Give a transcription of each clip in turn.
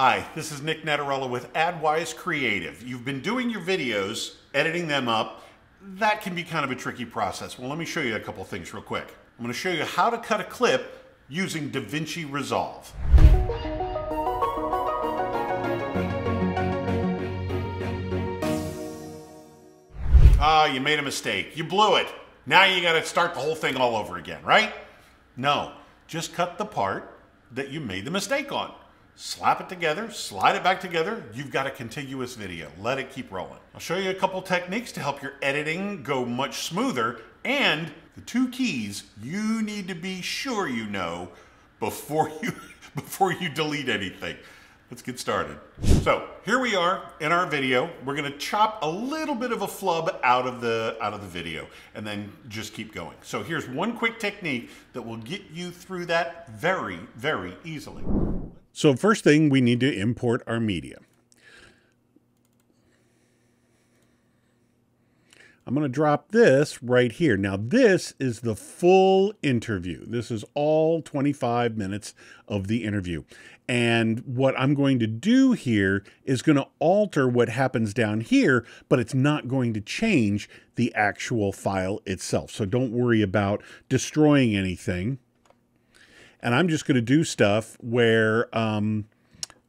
Hi, this is Nic Natarella with AdWise Creative. You've been doing your videos, editing them up. That can be kind of a tricky process. Well, let me show you a couple things real quick. I'm going to show you how to cut a clip using DaVinci Resolve. You made a mistake. You blew it. Now you got to start the whole thing all over again, right? No, just cut the part that you made the mistake on. Slap it together, slide it back together. You've got a contiguous video. Let it keep rolling. I'll show you a couple techniques to help your editing go much smoother, and the two keys you need to be sure you know before you delete anything. Let's get started. So here we are in our video. We're gonna chop a little bit of a flub out of the video and then just keep going. So here's one quick technique that will get you through that very, very easily. So first thing, we need to import our media. I'm going to drop this right here. Now this is the full interview. This is all 25 minutes of the interview. And what I'm going to do here is going to alter what happens down here, but it's not going to change the actual file itself. So don't worry about destroying anything. And I'm just going to do stuff where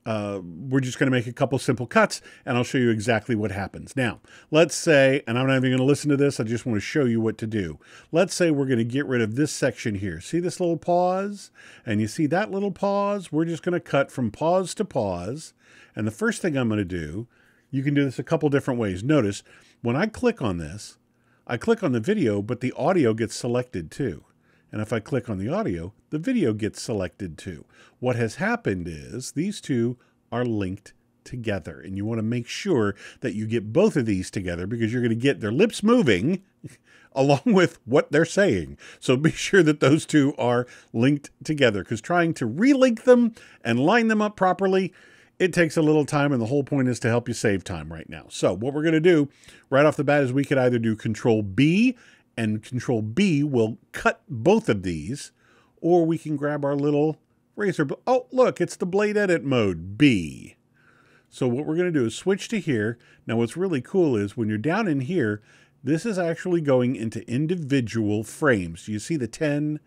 we're just going to make a couple simple cuts, and I'll show you exactly what happens. Now, let's say, and I'm not even going to listen to this, I just want to show you what to do. Let's say we're going to get rid of this section here. See this little pause? And you see that little pause? We're just going to cut from pause to pause. And the first thing I'm going to do, you can do this a couple different ways. Notice, when I click on this, I click on the video, but the audio gets selected too. And if I click on the audio, the video gets selected too. What has happened is these two are linked together. And you want to make sure that you get both of these together because you're going to get their lips moving along with what they're saying. So be sure that those two are linked together, because trying to relink them and line them up properly, it takes a little time, and the whole point is to help you save time right now. So what we're going to do right off the bat is we could either do Control B, and Control B will cut both of these, or we can grab our little razor. Oh, look, it's the blade edit mode, B. So what we're going to do is switch to here. Now what's really cool is when you're down in here, this is actually going into individual frames. You see the 10,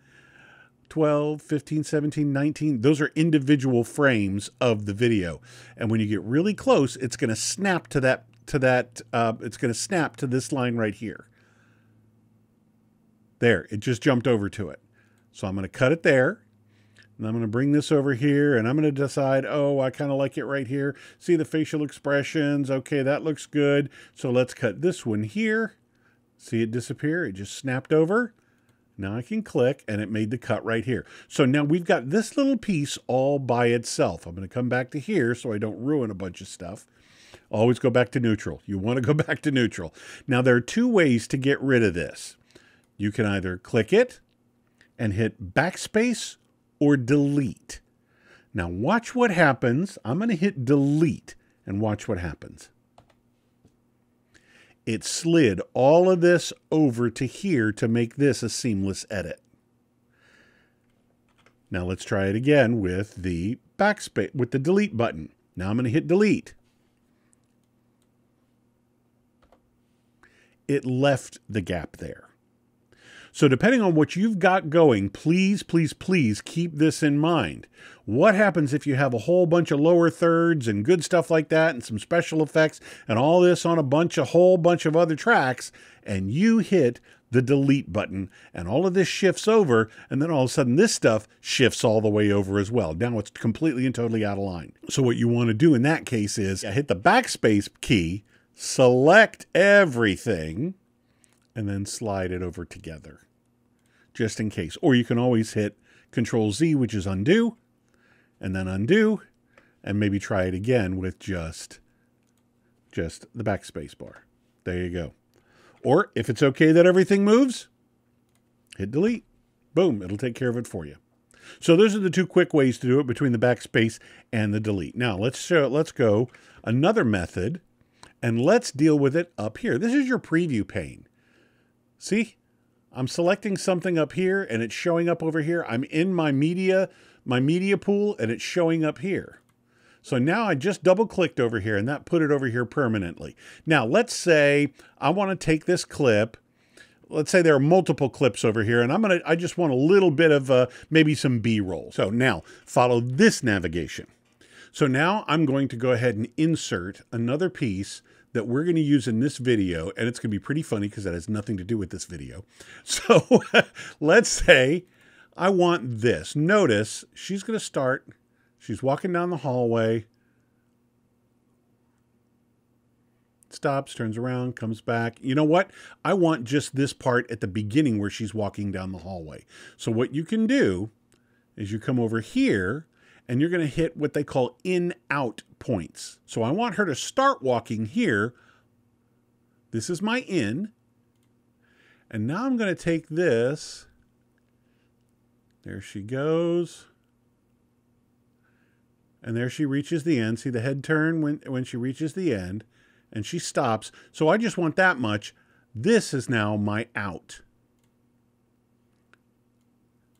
12, 15, 17, 19. Those are individual frames of the video. And when you get really close, it's going to snap to that, it's going to snap to this line right here. There, it just jumped over to it. So I'm going to cut it there. And I'm going to bring this over here, and I'm going to decide, oh, I kind of like it right here. See the facial expressions. Okay, that looks good. So let's cut this one here. See it disappear? It just snapped over. Now I can click, and it made the cut right here. So now we've got this little piece all by itself. I'm going to come back to here so I don't ruin a bunch of stuff. Always go back to neutral. You want to go back to neutral. Now there are two ways to get rid of this. You can either click it and hit backspace or delete. Now watch what happens. I'm going to hit delete and watch what happens. It slid all of this over to here to make this a seamless edit. Now let's try it again with the backspace, with the delete button. Now I'm going to hit delete. It left the gap there. So depending on what you've got going, please, please, please keep this in mind. What happens if you have a whole bunch of lower thirds and good stuff like that and some special effects and all this on a whole bunch of other tracks, and you hit the delete button and all of this shifts over, and then all of a sudden this stuff shifts all the way over as well. Now it's completely and totally out of line. So what you want to do in that case is hit the backspace key, select everything, and then slide it over together, just in case. Or you can always hit Control Z, which is undo, and then undo, and maybe try it again with just the backspace bar. There you go. Or if it's okay that everything moves, hit delete. Boom, it'll take care of it for you. So those are the two quick ways to do it between the backspace and the delete. Now let's go another method, and let's deal with it up here. This is your preview pane. See, I'm selecting something up here and it's showing up over here. I'm in my media pool and it's showing up here. So now I just double clicked over here and that put it over here permanently. Now let's say I want to take this clip. Let's say there are multiple clips over here and I just want a little bit of maybe some B-roll. So now follow this navigation. So now I'm going to go ahead and insert another piece that we're going to use in this video, and it's going to be pretty funny because that has nothing to do with this video. So let's say I want this. Notice she's going to start, she's walking down the hallway, stops, turns around, comes back. You know what? I want just this part at the beginning where she's walking down the hallway. So what you can do is you come over here and you're going to hit what they call in-out points. So I want her to start walking here. This is my in. And now I'm going to take this. There she goes. And there she reaches the end. See the head turn when she reaches the end. And she stops. So I just want that much. This is now my out.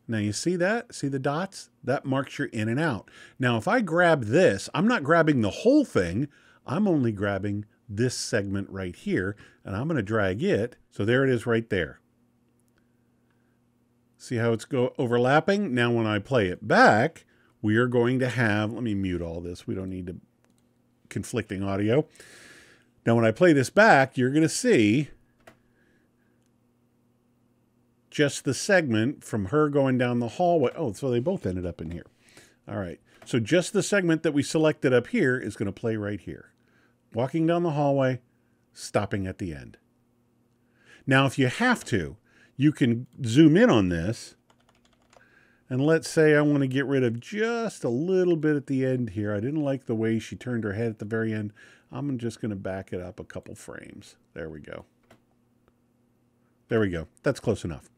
Now you see that? See the dots? That marks your in and out. Now if I grab this, I'm not grabbing the whole thing. I'm only grabbing this segment right here. And I'm going to drag it. So there it is right there. See how it's overlapping? Now when I play it back, we are going to have, let me mute all this. We don't need conflicting audio. Now when I play this back, you're going to see just the segment from her going down the hallway. Oh, so they both ended up in here. All right. So just the segment that we selected up here is going to play right here. Walking down the hallway, stopping at the end. Now, if you have to, you can zoom in on this. And let's say I want to get rid of just a little bit at the end here. I didn't like the way she turned her head at the very end. I'm just going to back it up a couple frames. There we go. There we go. That's close enough.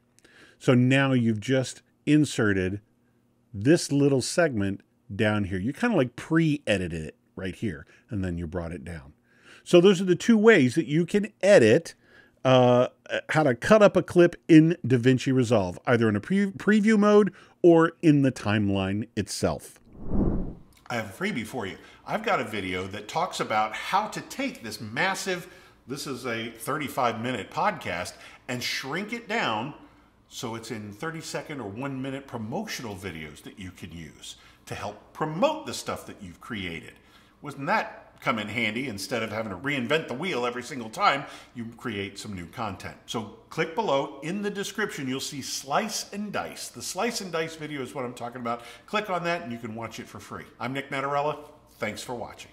So now you've just inserted this little segment down here. You kind of like pre-edited it right here, and then you brought it down. So those are the two ways that you can edit how to cut up a clip in DaVinci Resolve, either in a preview mode or in the timeline itself. I have a freebie for you. I've got a video that talks about how to take this massive, this is a 35-minute podcast, and shrink it down so it's in 30-second or 1-minute promotional videos that you can use to help promote the stuff that you've created. Wouldn't that come in handy? Instead of having to reinvent the wheel every single time, you create some new content. So click below. In the description, you'll see Slice and Dice. The Slice and Dice video is what I'm talking about. Click on that and you can watch it for free. I'm Nic Natarella. Thanks for watching.